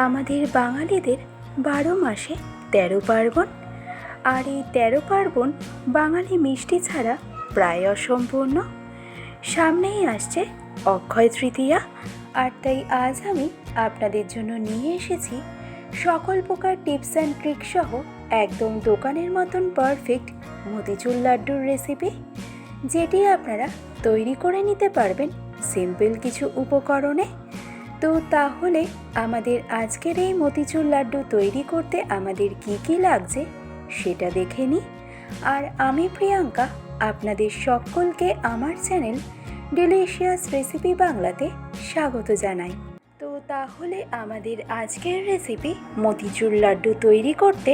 আমাদের বাঙালিদের ১২ মাসে ১৩ পার্বণ। আর এই ১৩ পার্বণ বাঙালি মিষ্টি ছাড়া প্রায় অসম্পূর্ণ। সামনেই আসছে অক্ষয় তৃতীয়া, আর তাই আজ আমি আপনাদের জন্য নিয়ে এসেছি সকল প্রকার টিপস অ্যান্ড ট্রিক সহ একদম দোকানের মতন পারফেক্ট মতিচুর লাড্ডুর রেসিপি, যেটি আপনারা তৈরি করে নিতে পারবেন সিম্পল কিছু উপকরণে। তো তাহলে আমাদের আজকের এই মতিচুর লাড্ডু তৈরি করতে আমাদের কি কি লাগছে সেটা দেখে নিই। আর আমি প্রিয়াঙ্কা আপনাদের সকলকে আমার চ্যানেল ডিলিশিয়াস রেসিপি বাংলাতে স্বাগত জানাই। তো তাহলে আমাদের আজকের রেসিপি মতিচুর লাড্ডু তৈরি করতে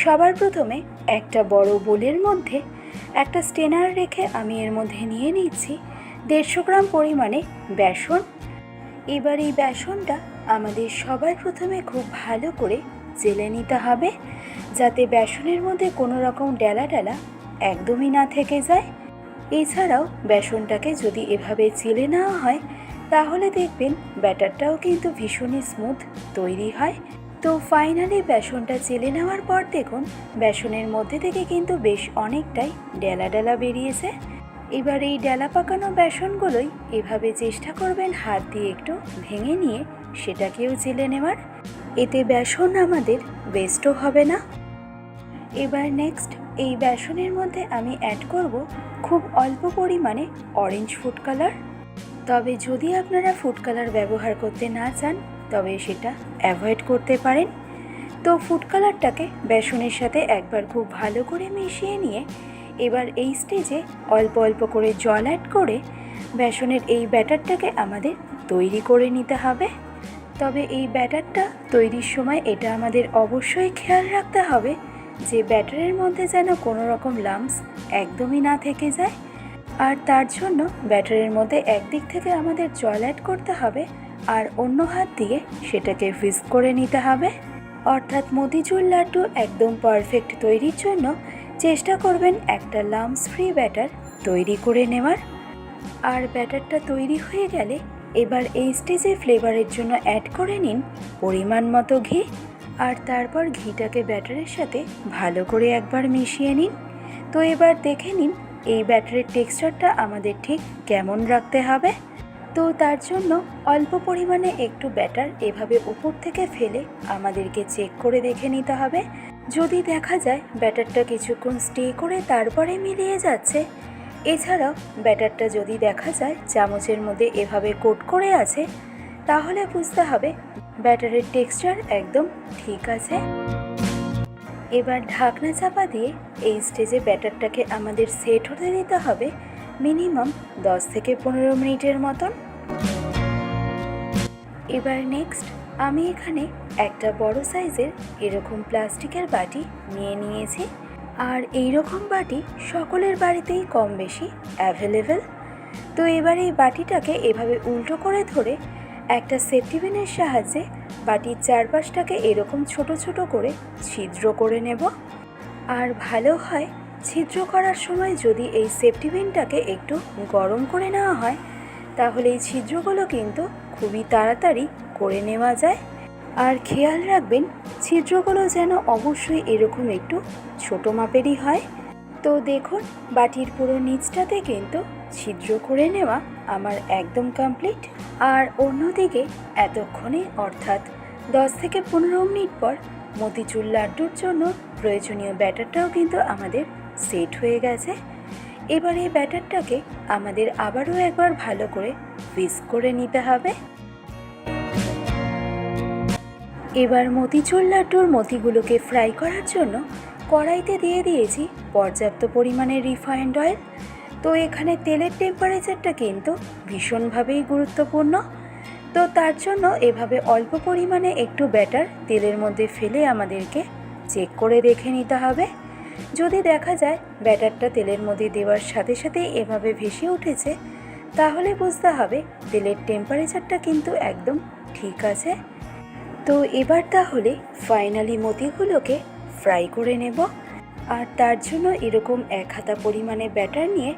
সবার প্রথমে একটা বড় বোলের মধ্যে একটা স্টেনার রেখে আমি এর মধ্যে নিয়ে নিচ্ছি ১৫০ গ্রাম পরিমাণে বেসন। এবার এই বেসনটা আমাদের সবার প্রথমে খুব ভালো করে চেলে নিতে হবে, যাতে বেসনের মধ্যে কোনো রকম ডেলা ডেলা একদমই না থেকে যায়। এছাড়াও বেসনটাকে যদি এভাবে চেলে নেওয়া হয় তাহলে দেখবেন ব্যাটারটাও কিন্তু ভীষণই স্মুথ তৈরি হয়। তো ফাইনালি বেসনটা চেলে নেওয়ার পর দেখুন বেসনের মধ্যে থেকে কিন্তু বেশ অনেকটাই ডেলা ডেলা বেরিয়েছে। এবার এই ডেলা পাকানো বেসনগুলোই এভাবে চেষ্টা করবেন হাত দিয়ে একটু ভেঙে নিয়ে সেটাকেও চেলে নেওয়ার, এতে বেসন আমাদের ওয়েস্টও হবে না। এবার নেক্সট এই বেসনের মধ্যে আমি অ্যাড করব খুব অল্প পরিমাণে অরেঞ্জ ফুড কালার। তবে যদি আপনারা ফুড কালার ব্যবহার করতে না চান তবে সেটা অ্যাভয়েড করতে পারেন। তো ফুড কালারটাকে বেসনের সাথে একবার খুব ভালো করে মিশিয়ে নিয়ে এবার এই স্টেজে অল্প অল্প করে জল অ্যাড করে বেসনের এই ব্যাটারটাকে আমাদের তৈরি করে নিতে হবে। তবে এই ব্যাটারটা তৈরির সময় এটা আমাদের অবশ্যই খেয়াল রাখতে হবে যে ব্যাটারের মধ্যে যেন কোনো রকম লাম্পস একদমই না থেকে যায়। আর তার জন্য ব্যাটারের মধ্যে একদিক থেকে আমাদের জল অ্যাড করতে হবে আর অন্য হাত দিয়ে সেটাকে হুইস্ক করে নিতে হবে। অর্থাৎ মতিচুর লাড্ডু একদম পারফেক্ট তৈরির জন্য চেষ্টা করবেন একটা লাম্পস ফ্রি ব্যাটার তৈরি করে নেওয়ার। আর ব্যাটারটা তৈরি হয়ে গেলে এবার এই স্টেজে ফ্লেভারের জন্য অ্যাড করে নিন পরিমাণ মতো ঘি, আর তারপর ঘিটাকে ব্যাটারের সাথে ভালো করে একবার মিশিয়ে নিন। তো এবার দেখে নিন এই ব্যাটারের টেক্সচারটা আমাদের ঠিক কেমন রাখতে হবে। তো তার জন্য অল্প পরিমাণে একটু ব্যাটার এভাবে উপর থেকে ফেলে আমাদেরকে চেক করে দেখে নিতে হবে। যদি দেখা যায় ব্যাটারটা কিছুক্ষণ স্টে করে তারপরে মিলিয়ে যাচ্ছে, এছাড়াও ব্যাটারটা যদি দেখা যায় চামচের মধ্যে এভাবে কোট করে আছে, তাহলে বুঝতে হবে ব্যাটারের টেক্সচার একদম ঠিক আছে। এবার ঢাকনা চাপা দিয়ে এই স্টেজে ব্যাটারটাকে আমাদের সেট হতে দিতে হবে মিনিমাম 10 থেকে 15 মিনিটের মতন। এবার নেক্সট আমি এখানে একটা বড় সাইজের এরকম প্লাস্টিকের বাটি নিয়ে নিয়েছি। আর এই রকম বাটি সকলের বাড়িতেই কম বেশি অ্যাভেলেবেল। তো এবার এই বাটিটাকে এভাবে উল্টো করে ধরে একটা সেফটি পিনের সাহায্যে বাটির চারপাশটাকে এরকম ছোট ছোট করে ছিদ্র করে নেব। আর ভালো হয় ছিদ্র করার সময় যদি এই সেফটি পিনটাকে একটু গরম করে নেওয়া হয়, তাহলে এই ছিদ্রগুলো কিন্তু খুবই তাড়াতাড়ি করে নেওয়া যায়। আর খেয়াল রাখবেন ছিদ্রগুলো যেন অবশ্যই এরকম একটু ছোট মাপেরই হয়। তো দেখুন বাটির পুরো নিচটাতে কিন্তু ছিদ্র করে নেওয়া আমার একদম কমপ্লিট। আর অন্যদিকে এতক্ষণে অর্থাৎ 10 থেকে 15 মিনিট পর মতিচুর লাড্ডুর জন্য প্রয়োজনীয় ব্যাটারটাও কিন্তু আমাদের সেট হয়ে গেছে। এবার এই ব্যাটারটাকে আমাদের আবারও একবার ভালো করে হুইস্ক করে নিতে হবে। এবার মতিচুর লাড্ডুর মতিগুলোকে ফ্রাই করার জন্য কড়াইতে দিয়ে দিয়েছি পর্যাপ্ত পরিমাণে রিফাইন্ড অয়েল। তো এখানে তেলের টেম্পারেচারটা কিন্তু ভীষণভাবেই গুরুত্বপূর্ণ। তো তার জন্য এভাবে অল্প পরিমাণে একটু ব্যাটার তেলের মধ্যে ফেলে আমাদেরকে চেক করে দেখে নিতে হবে। যদি দেখা যায় ব্যাটারটা তেলের মধ্যে দেওয়ার সাথে সাথেই এভাবে ভেসে উঠেছে, তাহলে বুঝতে হবে তেলের টেম্পারেচারটা কিন্তু একদম ঠিক আছে। তো এবার তাহলে ফাইনালি মতিগুলোকে ফ্রাই করে নেব। আর তার জন্য এরকম 1 হাতা পরিমাণে ব্যাটার নিয়ে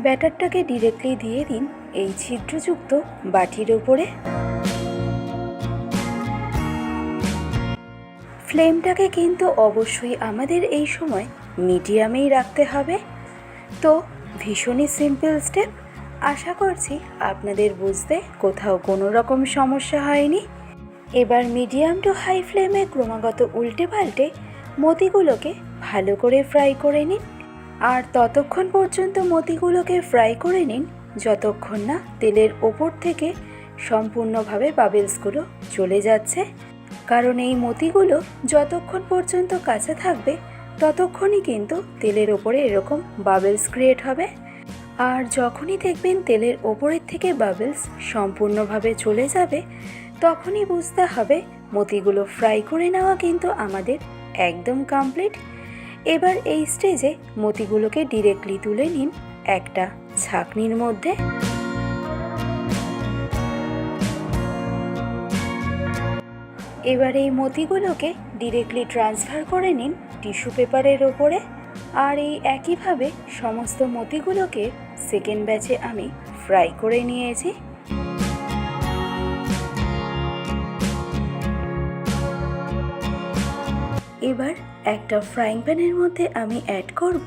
ব্যাটারটাকে ডিরেক্টলি দিয়ে দিন এই ছিদ্রযুক্ত বাটির ওপরে। ফ্লেমটাকে কিন্তু অবশ্যই আমাদের এই সময় মিডিয়ামেই রাখতে হবে। তো ভীষণই সিম্পল স্টেপ, আশা করছি আপনাদের বুঝতে কোথাও কোনো রকম সমস্যা হয়নি। এবার মিডিয়াম টু হাই ফ্লেমে ক্রমাগত উল্টে পাল্টে মতিগুলোকে ভালো করে ফ্রাই করে নিন। আর ততক্ষণ পর্যন্ত মতিগুলোকে ফ্রাই করে নিন যতক্ষণ না তেলের ওপর থেকে সম্পূর্ণভাবে বাবেলসগুলো চলে যাচ্ছে, কারণ এই মতিগুলো যতক্ষণ পর্যন্ত কাঁচা থাকবে ততক্ষণই কিন্তু তেলের ওপরে এরকম বাবেলস ক্রিয়েট হবে। আর যখনই দেখবেন তেলের ওপরের থেকে বাবেলস সম্পূর্ণভাবে চলে যাবে তখনই বুঝতে হবে মতিগুলো ফ্রাই করে নেওয়া কিন্তু আমাদের একদম কমপ্লিট। এবার এই স্টেজে মতিগুলোকে ডিরেক্টলি তুলে নিন একটা ছাঁকনির মধ্যে। এবার এই মতিগুলোকে ডিরেক্টলি ট্রান্সফার করে নিন টিস্যু পেপারের ওপরে। আর এই একইভাবে সমস্ত মতিগুলোকে সেকেন্ড ব্যাচে আমি ফ্রাই করে নিয়েছি। এবার একটা ফ্রাইং প্যানের মধ্যে আমি অ্যাড করব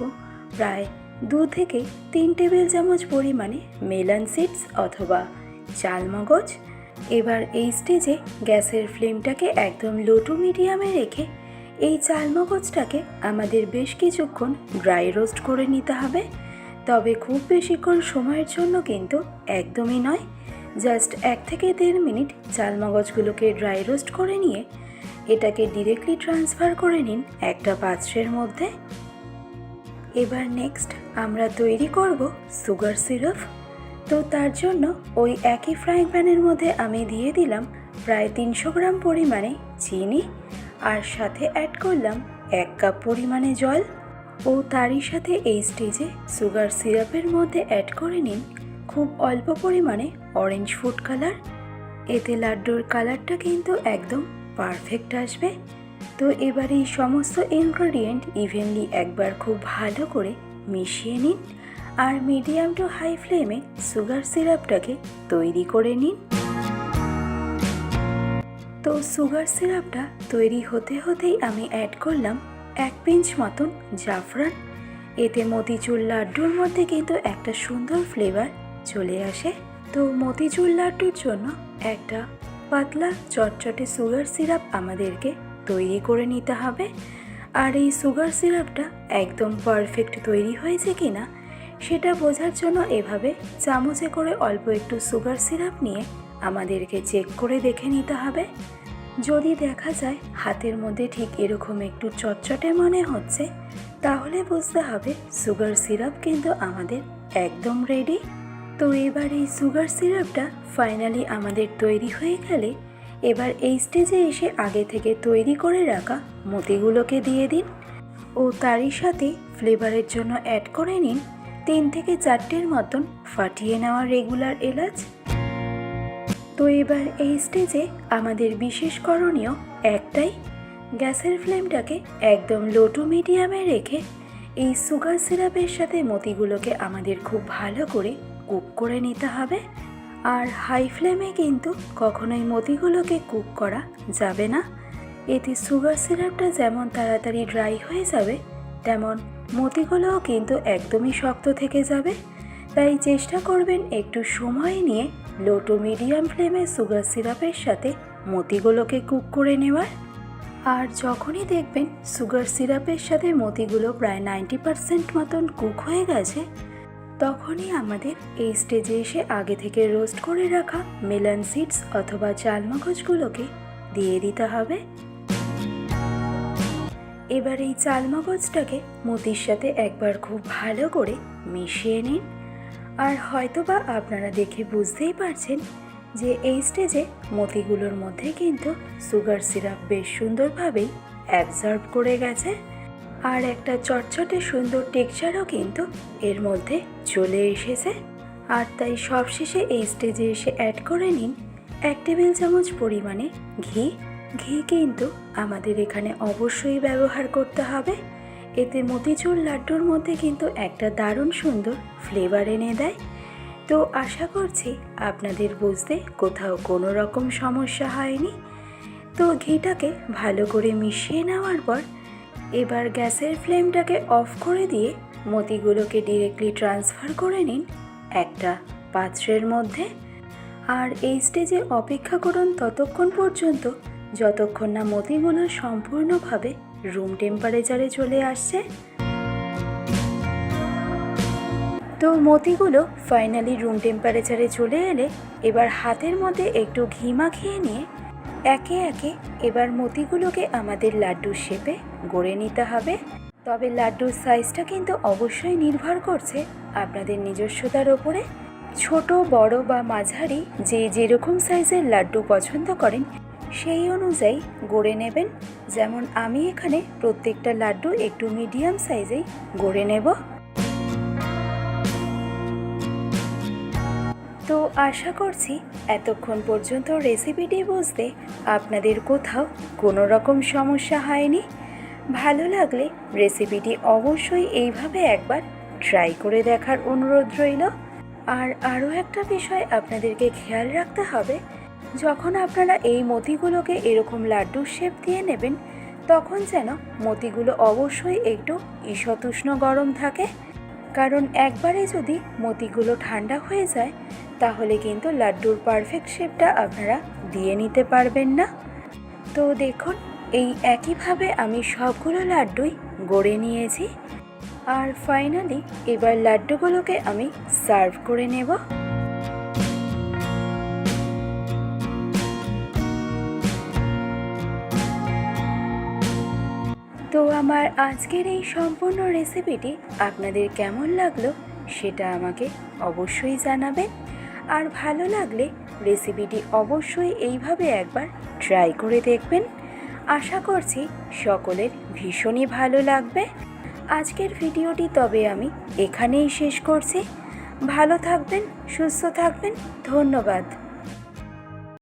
প্রায় 2 থেকে 3 টেবিল চামচ পরিমাণে মেলন সিডস অথবা চালমগজ। এবার এই স্টেজে গ্যাসের ফ্লেমটাকে একদম লো টু মিডিয়ামে রেখে এই চালমগজটাকে আমাদের বেশ কিছুক্ষণ ড্রাই রোস্ট করে নিতে হবে। তবে খুব বেশিক্ষণ সময়ের জন্য কিন্তু একদমই নয়, জাস্ট 1 থেকে 1.5 মিনিট চালমগজগুলোকে ড্রাই রোস্ট করে নিয়ে এটাকে ডিরেক্টলি ট্রান্সফার করে নিন একটা পাত্রের মধ্যে। এবার নেক্সট আমরা তৈরি করব সুগার সিরাপ। তো তার জন্য ওই একই ফ্রাইং প্যানের মধ্যে আমি দিয়ে দিলাম প্রায় 300 গ্রাম পরিমাণে চিনি, আর সাথে অ্যাড করলাম 1 কাপ পরিমাণে জল। ও তারই সাথে এই স্টেজে সুগার সিরাপের মধ্যে অ্যাড করে নিন খুব অল্প পরিমাণে অরেঞ্জ ফুড কালার। এতে লাড্ডুর কালারটা কিন্তু একদম পারফেক্ট আসবে। তো এবার এই সমস্ত ইনগ্রেডিয়েন্ট ইভেনলি একবার খুব ভালো করে মিশিয়ে নিন আর মিডিয়াম টু হাই ফ্লেমে সুগার সিরাপটাকে তৈরি করে নিন। তো সুগার সিরাপটা তৈরি হতে হতেই আমি অ্যাড করলাম 1 পিঞ্চ মতন জাফরান। এতে মতিচুর লাড্ডুর মধ্যে কিন্তু একটা সুন্দর ফ্লেভার চলে আসে। তো মতিচুর লাড্ডুর জন্য একটা পাতলা চটচটে সুগার সিরাপ আমাদেরকে তৈরি করে নিতে হবে। আর এই সুগার সিরাপটা একদম পারফেক্ট তৈরি হয়েছে কিনা সেটা বোঝার জন্য এভাবে চামচে করে অল্প একটু সুগার সিরাপ নিয়ে আমাদেরকে চেক করে দেখে নিতে হবে। যদি দেখা যায় হাতের মধ্যে ঠিক এরকম একটু চটচটে মনে হচ্ছে তাহলে বুঝতে হবে সুগার সিরাপ কিন্তু আমাদের একদম রেডি। তো এবার এই সুগার সিরাপটা ফাইনালি আমাদের তৈরি হয়ে গেলে এবার এই স্টেজে এসে আগে থেকে তৈরি করে রাখা মতিগুলোকে দিয়ে দিন ও তারই সাথে ফ্লেভারের জন্য অ্যাড করে নিন 3 থেকে 4টের মতন ফাটিয়ে নেওয়া রেগুলার এলাচ। তো এবার এই স্টেজে আমাদের বিশেষ করণীয় একটাই, গ্যাসের ফ্লেমটাকে একদম লো টু মিডিয়ামে রেখে এই সুগার সিরাপের সাথে মতিগুলোকে আমাদের খুব ভালো করে কুক করে নিতে হবে। আর হাই ফ্লেমে কিন্তু কখনোই মতিগুলোকে কুক করা যাবে না, এতে সুগার সিরাপটা যেমন তাড়াতাড়ি ড্রাই হয়ে যাবে তেমন মতিগুলোও কিন্তু একদমই শক্ত থেকে যাবে। তাই চেষ্টা করবেন একটু সময় নিয়ে লো টু মিডিয়াম ফ্লেমে সুগার সিরাপের সাথে মতিগুলোকে কুক করে নেওয়ার। আর যখনই দেখবেন সুগার সিরাপের সাথে মতিগুলো প্রায় 90% মতন কুক হয়ে গেছে তখনই আমাদের এই স্টেজে এসে আগে থেকে রোস্ট করে রাখা মেলন সিডস অথবা চালমগজগুলোকে দিয়ে দিতে হবে। এবার এই চালমগজটাকে মতির সাথে একবার খুব ভালো করে মিশিয়ে নিন। আর হয়তোবা আপনারা দেখে বুঝতেই পারছেন যে এই স্টেজে মতিগুলোর মধ্যে কিন্তু সুগার সিরাপ বেশ সুন্দরভাবেই অ্যাবজর্ব করে গেছে আর একটা চটচটে সুন্দর টেক্সচারও কিন্তু এর মধ্যে চলে এসেছে। আর তাই সবশেষে এই স্টেজে এসে অ্যাড করে নিন 1 টেবিল চামচ পরিমাণে ঘি। ঘি কিন্তু আমাদের এখানে অবশ্যই ব্যবহার করতে হবে, এতে মতিচুর লাড্ডুর মধ্যে কিন্তু একটা দারুণ সুন্দর ফ্লেভার এনে দেয়। তো আশা করছি আপনাদের বুঝতে কোথাও কোনো রকম সমস্যা হয়নি। তো ঘিটাকে ভালো করে মিশিয়ে নেওয়ার পর এবার গ্যাসের ফ্লেমটাকে অফ করে দিয়ে মতিগুলোকে ডিরেক্টলি ট্রান্সফার করে নিন একটা পাত্রের মধ্যে। আর এই স্টেজে অপেক্ষা করুন ততক্ষণ পর্যন্ত যতক্ষণ না মতিগুলো সম্পূর্ণভাবে রুম টেম্পারেচারে চলে আসছে। তো মতিগুলো ফাইনালি রুম টেম্পারেচারে চলে এলে এবার হাতের মধ্যে একটু ঘি মাখিয়ে নিয়ে একে একে এবার মতিগুলোকে আমাদের লাড্ডুর শেপে গড়ে নিতে হবে। তবে লাড্ডুর সাইজটা কিন্তু অবশ্যই নির্ভর করছে আপনাদের নিজস্বতার ওপরে। ছোট বড় বা মাঝারি যে যেরকম সাইজের লাড্ডু পছন্দ করেন সেই অনুযায়ী গড়ে নেবেন। যেমন আমি এখানে প্রত্যেকটা লাড্ডু একটু মিডিয়াম সাইজেই গড়ে নেব। তো আশা করছি এতক্ষণ পর্যন্ত রেসিপিটি বুঝতে আপনাদের কোথাও কোনো রকম সমস্যা হয়নি। ভালো লাগলে রেসিপিটি অবশ্যই এইভাবে একবার ট্রাই করে দেখার অনুরোধ রইল। আর আরও একটা বিষয় আপনাদেরকে খেয়াল রাখতে হবে, যখন আপনারা এই মতিগুলোকে এরকম লাড্ডুর শেপ দিয়ে নেবেন তখন যেন মতিগুলো অবশ্যই একটু ঈষৎ উষ্ণ গরম থাকে, কারণ একবারে যদি মতিগুলো ঠান্ডা হয়ে যায় তাহলে কিন্তু লাড্ডুর পারফেক্ট শেপটা আপনারা দিয়ে নিতে পারবেন না। তো দেখুন এই একইভাবে আমি সবগুলো লাড্ডুই গড়ে নিয়েছি। আর ফাইনালি এবার লাড্ডুগুলোকে আমি সার্ভ করে নেব। তো আমার আজকের এই সম্পূর্ণ রেসিপিটি আপনাদের কেমন লাগলো সেটা আমাকে অবশ্যই জানাবেন। আর ভালো লাগলে রেসিপিটি অবশ্যই এইভাবে একবার ট্রাই করে দেখবেন। আশা করছি সকলের ভীষণই ভালো লাগবে। আজকের ভিডিওটি তবে আমি এখানেই শেষ করছি। ভালো থাকবেন, সুস্থ থাকবেন। ধন্যবাদ।